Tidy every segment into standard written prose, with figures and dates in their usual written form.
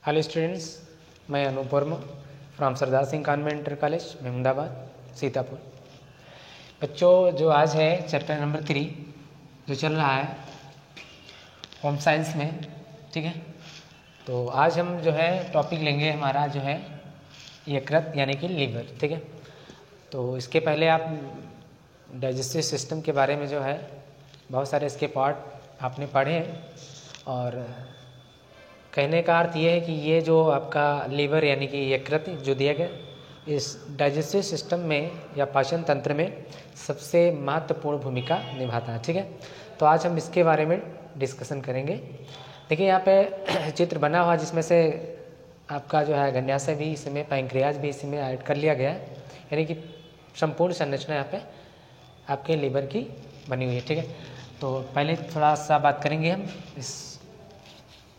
Hello students, मैं Anoop Verma from Sardar Singh convent inter college Mehmdabad Sitapur. बच्चों, जो आज है चैप्टर नंबर 3 जो चल रहा है होम साइंस में, ठीक है। तो आज हम जो है टॉपिक लेंगे हमारा जो है यकृत यानी कि लीवर, ठीक है। तो इसके पहले आप डाइजेस्टिव सिस्टम के बारे में जो है बहुत सारे इसके पार्ट आपने पढ़े हैं, और कहने का अर्थ ये है कि ये जो आपका लीवर यानी कि यकृत जो दिया गया इस डाइजेस्टिव सिस्टम में या पाचन तंत्र में सबसे महत्वपूर्ण भूमिका निभाता है, ठीक है। तो आज हम इसके बारे में डिस्कशन करेंगे। देखिए यहाँ पे चित्र बना हुआ जिसमें से आपका जो है गन्याशय भी इसमें, पैंक्रियाज भी इसी में ऐड कर लिया गया है, यानी कि संपूर्ण संरचना यहाँ पे आपके लीवर की बनी हुई है, ठीक है। तो पहले थोड़ा सा बात करेंगे हम इस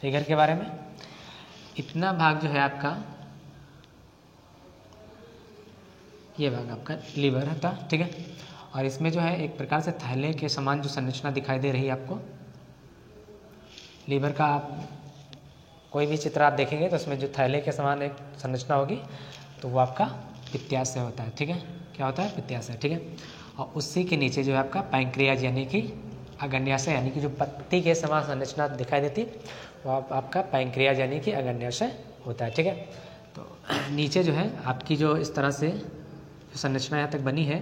फिगर के बारे में। इतना भाग जो है आपका, ये भाग आपका लीवर था, ठीक है। और इसमें जो है एक प्रकार से थैले के समान जो संरचना दिखाई दे रही है आपको लीवर का। आप कोई भी चित्र आप देखेंगे तो उसमें जो थैले के समान एक संरचना होगी तो वो आपका पित्ताशय होता है, ठीक है। क्या होता है? पित्ताशय, ठीक है। और उसी के नीचे जो है आपका पैंक्रियाज यानी कि अग्न्याशय, यानी कि जो पत्ती के समान संरचना दिखाई देती वो आपका पैंक्रियाज यानी कि अग्न्याशय होता है, ठीक है। तो नीचे जो है आपकी जो इस तरह से जो संरचना यहाँ तक बनी है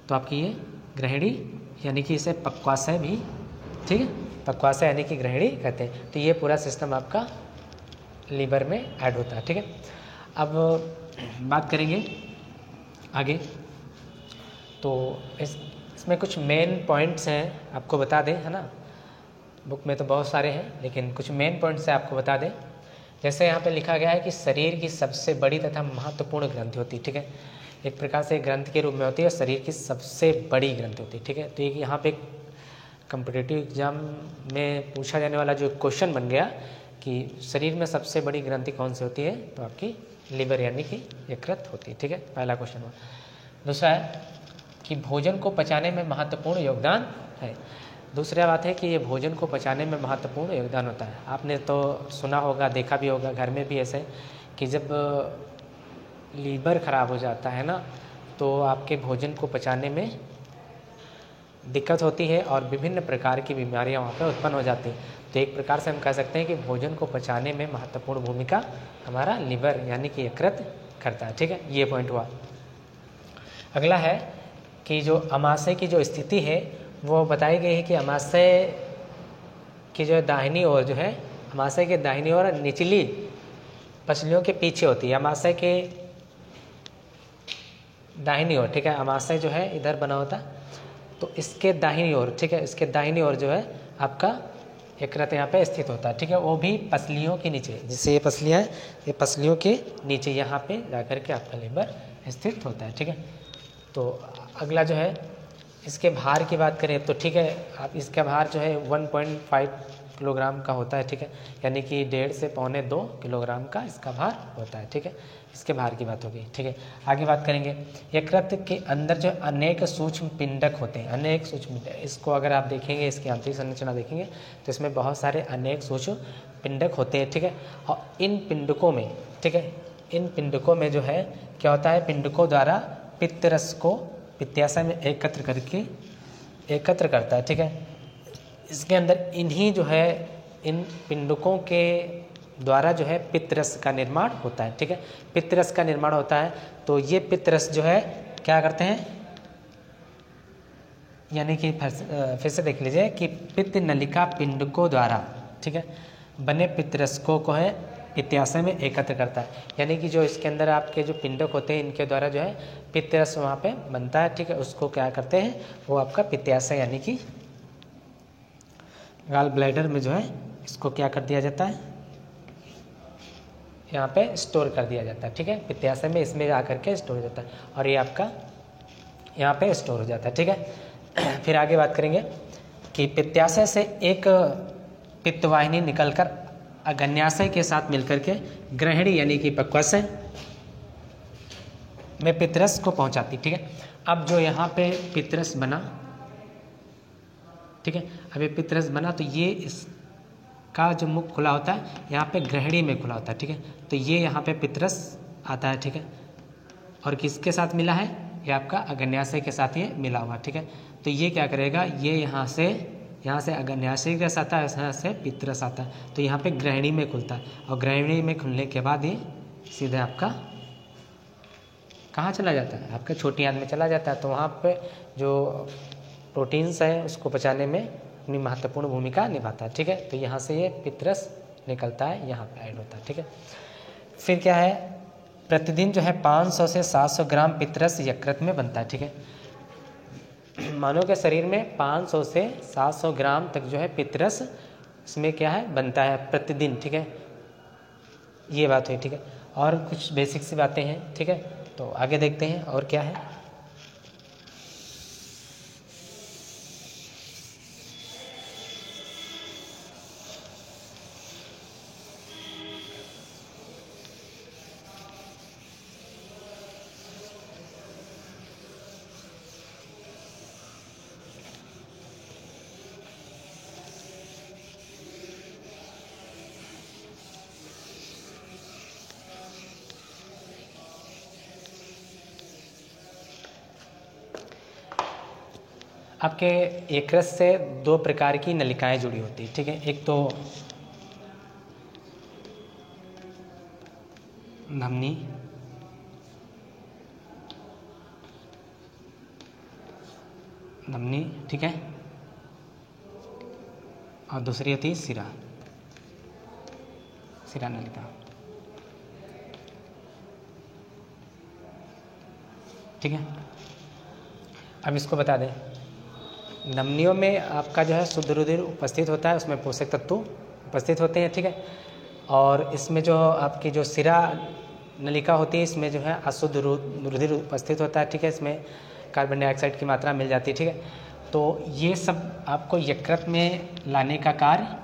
तो आपकी ये ग्रहिणी यानी कि इसे पक्वाशय भी, ठीक है, पक्वाशय यानी कि ग्रहिणी कहते हैं। तो ये पूरा सिस्टम आपका लीवर में ऐड होता है, ठीक है। अब बात करेंगे आगे। तो इसमें कुछ मेन पॉइंट्स हैं, आपको बता दें, है ना। बुक में तो बहुत सारे हैं लेकिन कुछ मेन पॉइंट्स हैं आपको बता दें। जैसे यहाँ पे लिखा गया है कि शरीर की सबसे बड़ी तथा महत्वपूर्ण ग्रंथि होती है, ठीक है। एक प्रकार से ग्रंथ के रूप में होती है, शरीर की सबसे बड़ी ग्रंथि होती है, ठीक है। तो ये यहाँ पे कॉम्पिटिटिव एग्जाम में पूछा जाने वाला जो क्वेश्चन बन गया कि शरीर में सबसे बड़ी ग्रंथि कौन सी होती है, तो आपकी लीवर यानी कि यकृत होती है, ठीक है। पहला क्वेश्चन हुआ। दूसरा है कि भोजन को पचाने में महत्वपूर्ण योगदान है। दूसरा बात है कि ये भोजन को पचाने में महत्वपूर्ण योगदान होता है। आपने तो सुना होगा, देखा भी होगा घर में भी ऐसे कि जब लीवर खराब हो जाता है ना तो आपके भोजन को पचाने में दिक्कत होती है और विभिन्न प्रकार की बीमारियां वहाँ पे उत्पन्न हो जाती हैं। तो एक प्रकार से हम कह सकते हैं कि भोजन को पचाने में महत्वपूर्ण भूमिका हमारा लीवर यानी कि यकृत करता है, ठीक है। ये पॉइंट हुआ। अगला है कि जो अमाशय की जो स्थिति है वो बताई गई है कि अमाशय की जो दाहिनी ओर जो है, अमाशय के दाहिनी ओर निचली पसलियों के पीछे होती है। अमाशय के दाहिनी ओर, ठीक है, अमाशय जो है इधर बना होता है तो इसके दाहिनी ओर, ठीक है, इसके दाहिनी ओर जो है आपका यकृत यहाँ पे स्थित होता है, ठीक है। वो भी पसलियों के नीचे, जैसे ये पसलियाँ हैं, ये पसलियों के नीचे यहाँ पे जाकर के आपका लीवर स्थित होता है, ठीक है। तो अगला जो है इसके भार की बात करें तो ठीक है, आप इसका भार जो है 1.5 किलोग्राम का होता है, ठीक है, यानी कि 1.5 से 1.25 किलोग्राम का इसका भार होता है, ठीक है। इसके भार की बात होगी, ठीक है। आगे बात करेंगे। यकृत के अंदर जो अनेक सूक्ष्म पिंडक होते हैं, अनेक सूक्ष्म पिंडक, इसको अगर आप देखेंगे, इसकी आंतरिक संरचना देखेंगे तो इसमें बहुत सारे अनेक सूक्ष्म पिंडक होते हैं, ठीक है। और इन पिंडकों में, ठीक है, इन पिंडकों में जो है क्या होता है, पिंडकों द्वारा पित्तरस को पित्ताशय में एकत्र करता है, ठीक है। इसके अंदर इन्हीं जो है इन पिंडकों के द्वारा जो है पित्तरस का निर्माण होता है, ठीक है। पित्तरस का निर्माण होता है तो ये पित्तरस जो है क्या करते हैं, यानी कि फिर से देख लीजिए कि पित्त नलिका पिंडकों द्वारा, ठीक है, बने पित्तरस को है पित्ताशय में एकत्र करता है। यानी कि जो इसके अंदर आपके जो पिंडक होते हैं इनके द्वारा जो है पित्तरस वहाँ पे बनता है, ठीक है। उसको क्या करते हैं, वो आपका पित्ताशय यानी कि गॉल ब्लैडर में जो है इसको क्या कर दिया जाता है, यहाँ पे स्टोर कर दिया जाता है, ठीक है। पित्ताशय में इसमें आकर के स्टोर हो जाता है और ये आपका यहाँ पे स्टोर हो जाता है, ठीक है। फिर आगे बात करेंगे कि पित्ताशय से एक पित्तवाहिनी निकलकर अग्न्याशय के साथ मिलकर के ग्रहिणी यानी कि पक्वाशय में पित्तरस को पहुंचाती, ठीक है। अब जो यहाँ पे पित्तरस बना, ठीक है, अब ये पित्तरस बना तो ये इस का जो मुख खुला होता है यहाँ पे ग्रहणी में खुला होता है, ठीक है। तो ये यहाँ पे पितरस आता है, ठीक है। और किसके साथ मिला है, ये आपका अग्न्याशय के साथ ये मिला हुआ, ठीक है। तो ये क्या करेगा, ये यहाँ से अग्न्याशय के साथ आता है, यहाँ से पितरस आता है, तो यहाँ पे ग्रहणी में खुलता है। और ग्रहणी में खुलने के बाद ये सीधे आपका कहाँ चला जाता है, आपके छोटी आंत में चला जाता है। तो वहाँ पे जो प्रोटीन्स है उसको पचाने में अपनी महत्वपूर्ण भूमिका निभाता है, ठीक है। तो यहाँ से ये पितरस निकलता है, यहाँ पे ऐड होता है, ठीक है। फिर क्या है, प्रतिदिन जो है 500 से 700 ग्राम पितरस यकृत में बनता है, ठीक है। मानव के शरीर में 500 से 700 ग्राम तक जो है पितरस इसमें क्या है बनता है प्रतिदिन, ठीक है। ये बात हुई, ठीक है। और कुछ बेसिक सी बातें हैं, ठीक है। तो आगे देखते हैं और क्या है। आपके यकृत से 2 प्रकार की नलिकाएं जुड़ी होती है, ठीक है। एक तो धमनी, ठीक है। और दूसरी होती है सिरा नलिका, ठीक है। अब इसको बता दें, धमनियों में आपका जो है शुद्ध रुधिर उपस्थित होता है, उसमें पोषक तत्व उपस्थित होते हैं, ठीक है। और इसमें जो आपकी जो सिरा नलिका होती है, इसमें जो है अशुद्ध रुधिर उपस्थित होता है, ठीक है। इसमें कार्बन डाइऑक्साइड की मात्रा मिल जाती है, ठीक है। तो ये सब आपको यकृत में लाने का कार्य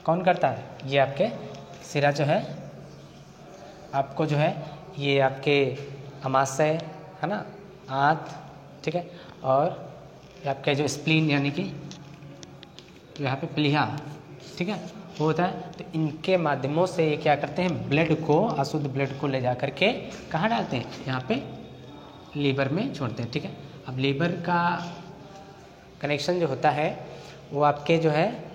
कौन करता है, ये आपके सिरा जो है आपको जो है ये आपके अमाशय है ना, आंत, ठीक है। और आपके जो स्प्लीन यानी कि यहाँ पे प्लीहा, ठीक है, वो होता है। तो इनके माध्यमों से ये क्या करते हैं, ब्लड को, अशुद्ध ब्लड को ले जा करके कहाँ डालते हैं, यहाँ पे लीवर में छोड़ते हैं, ठीक है। अब लीवर का कनेक्शन जो होता है वो आपके जो है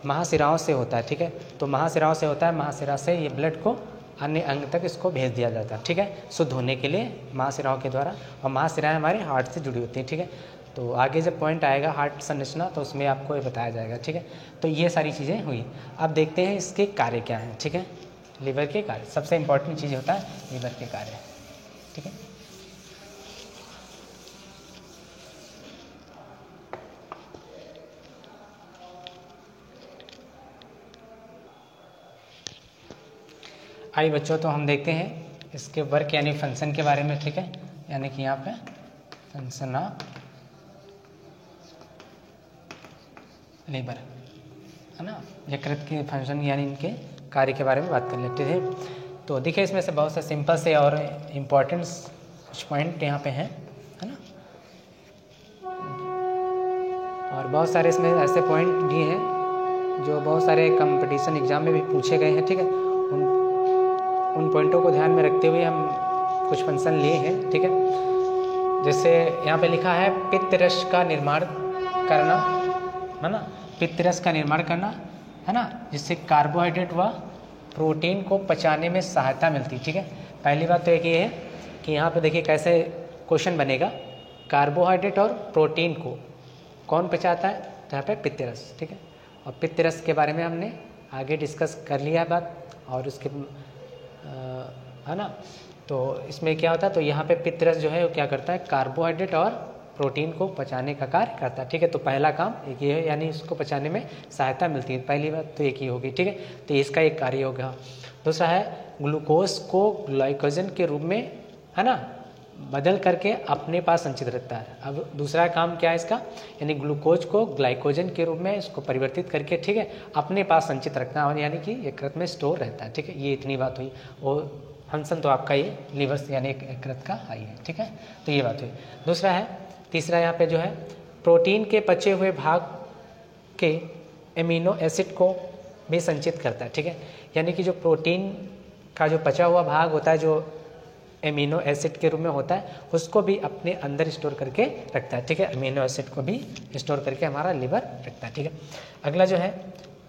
महाशिराओं से होता है, ठीक है। तो महाशिराओं से होता है, महाशिरा से ये ब्लड को अन्य अंग तक इसको भेज दिया जाता है, ठीक है, शुद्ध होने के लिए महाशिराओं के द्वारा। और महाशिराएं हमारे हार्ट से जुड़ी होती हैं, ठीक है। तो आगे जब पॉइंट आएगा हार्ट संरचना तो उसमें आपको ये बताया जाएगा, ठीक है। तो ये सारी चीज़ें हुई। अब देखते हैं इसके कार्य क्या हैं, ठीक है। लीवर के कार्य सबसे इम्पोर्टेंट चीज़ होता है, लीवर के कार्य, ठीक है। आइए बच्चों, तो हम देखते हैं इसके वर्क यानी फंक्शन के बारे में, ठीक है। यानी कि यहाँ पे फंक्शन ऑफ लीवर है ना, यकृत के फंक्शन यानी इनके कार्य के बारे में बात कर लेते थे। तो देखिए इसमें से बहुत से सिंपल से और इम्पोर्टेंट कुछ पॉइंट यहाँ पे हैं, है ना। और बहुत सारे इसमें ऐसे पॉइंट भी हैं जो बहुत सारे कंपटीशन एग्जाम में भी पूछे गए हैं, ठीक है। उन पॉइंटों को ध्यान में रखते हुए हम कुछ फंक्शन लिए हैं, ठीक है। जैसे यहाँ पे लिखा है पित्तरस का निर्माण करना, है ना, पित्तरस का निर्माण करना, है ना, जिससे कार्बोहाइड्रेट व प्रोटीन को पचाने में सहायता मिलती है, ठीक है। पहली बात तो एक ये है कि यहाँ पे देखिए कैसे क्वेश्चन बनेगा, कार्बोहाइड्रेट और प्रोटीन को कौन पचाता है, तो यहाँ पे पित्तरस, ठीक है। और पित्तरस के बारे में हमने आगे डिस्कस कर लिया है बात, और उसके है ना। तो इसमें क्या होता है, तो यहाँ पे पित्तरस जो है वो क्या करता है, कार्बोहाइड्रेट और प्रोटीन को पचाने का कार्य करता है, ठीक है। तो पहला काम एक ये है, यानी इसको पचाने में सहायता मिलती है, पहली बात तो एक ही होगी, ठीक है। तो इसका एक कार्य होगा। दूसरा है ग्लूकोज को ग्लाइकोजन के रूप में, है ना, बदल करके अपने पास संचित रखता है। अब दूसरा काम क्या है इसका, यानी ग्लूकोज को ग्लाइकोजन के रूप में इसको परिवर्तित करके, ठीक है, अपने पास संचित रखना, और यानी कि यकृत में स्टोर रहता है, ठीक है। ये इतनी बात हुई। और फंक्शन तो आपका ये लीवर यानी यकृत का आई है, ठीक है। तो ये बात हुई। दूसरा है, तीसरा यहाँ पे जो है प्रोटीन के पचे हुए भाग के एमिनो एसिड को भी संचित करता है, ठीक है। यानी कि जो प्रोटीन का जो बचा हुआ भाग होता है, जो एमिनो एसिड के रूप में होता है, उसको भी अपने अंदर स्टोर करके रखता है, ठीक है। अमीनो एसिड को भी स्टोर करके हमारा लिवर रखता है, ठीक है। अगला जो है,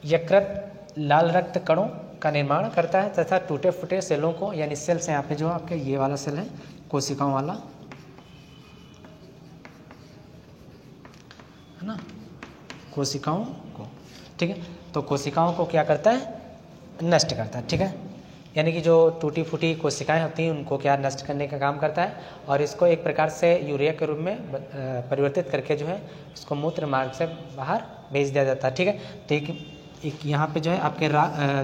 यकृत लाल रक्त कणों का निर्माण करता है तथा टूटे फूटे सेलों को, यानी सेल्स यहाँ पे जो आपके ये वाला सेल है कोशिकाओं वाला, है ना, कोशिकाओं को, ठीक है। तो कोशिकाओं को क्या करता है, नष्ट करता है, ठीक है। यानी कि जो टूटी फूटी कोशिकाएं होती हैं उनको क्या नष्ट करने का काम करता है, और इसको एक प्रकार से यूरिया के रूप में परिवर्तित करके जो है इसको मूत्र मार्ग से बाहर भेज दिया जाता है, ठीक है। तो एक यहाँ पे जो है आपके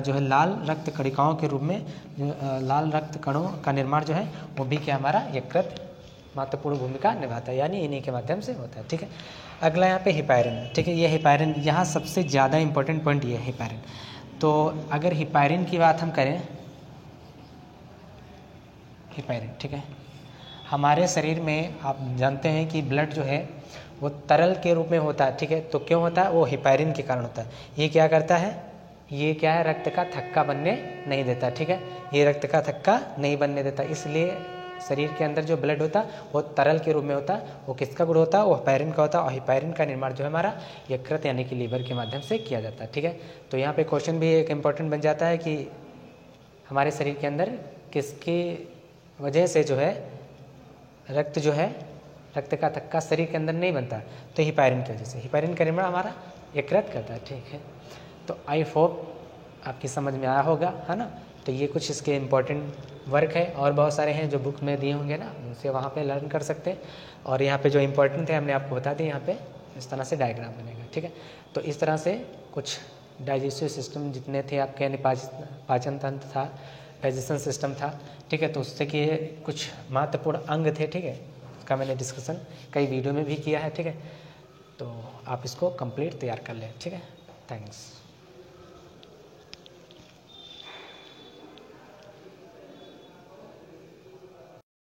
जो है लाल रक्त कणिकाओं के रूप में जो लाल रक्त कणों का निर्माण जो है वो भी क्या हमारा यकृत महत्वपूर्ण भूमिका निभाता है, यानी इन्हीं के माध्यम से होता है, ठीक है। अगला यहाँ पे हिपैरिन है, ठीक है। ये हिपैरिन, यहाँ सबसे ज़्यादा इंपॉर्टेंट पॉइंट ये है हिपैरिन। तो अगर हिपैरिन की बात हम करें, हिपैरिन, ठीक है, हमारे शरीर में आप जानते हैं कि ब्लड जो है वो तरल के रूप में होता है, ठीक है। तो क्यों होता है, वो हिपैरिन के कारण होता है। ये क्या करता है, ये क्या है, रक्त का थक्का बनने नहीं देता, ठीक है। ये रक्त का थक्का नहीं बनने देता, इसलिए शरीर के अंदर जो ब्लड होता है वो तरल के रूप में होता है। वो किसका गुण होता है, वो हिपैरिन का होता है। और हिपैरिन का निर्माण जो है हमारा यकृत यानी कि लीवर के माध्यम से किया जाता है, ठीक है। तो यहाँ पे क्वेश्चन भी एक इम्पॉर्टेंट बन जाता है कि हमारे शरीर के अंदर किसकी वजह से जो है रक्त जो है, रक्त का थक्का शरीर के अंदर नहीं बनता, तो हिपैरिन की वजह से। हिपैरिन का निर्माण हमारा यकृत करता है, ठीक है। तो आई होप आपकी समझ में आया होगा, है ना। तो ये कुछ इसके इम्पोर्टेंट वर्क है, और बहुत सारे हैं जो बुक में दिए होंगे ना, उनसे वहाँ पे लर्न कर सकते हैं। और यहाँ पे जो इम्पोर्टेंट है हमने आपको बता दी, यहाँ पे इस तरह से डायग्राम बनेगा, ठीक है। तो इस तरह से कुछ डाइजेस्टिव सिस्टम जितने थे आपके, यानी पाचन तंत्र था, डाइजेशन सिस्टम था, ठीक है। तो उससे कि कुछ महत्वपूर्ण अंग थे, ठीक है। इसका मैंने डिस्कशन कई वीडियो में भी किया है, ठीक है। तो आप इसको कंप्लीट तैयार कर लें, ठीक है। थैंक्स।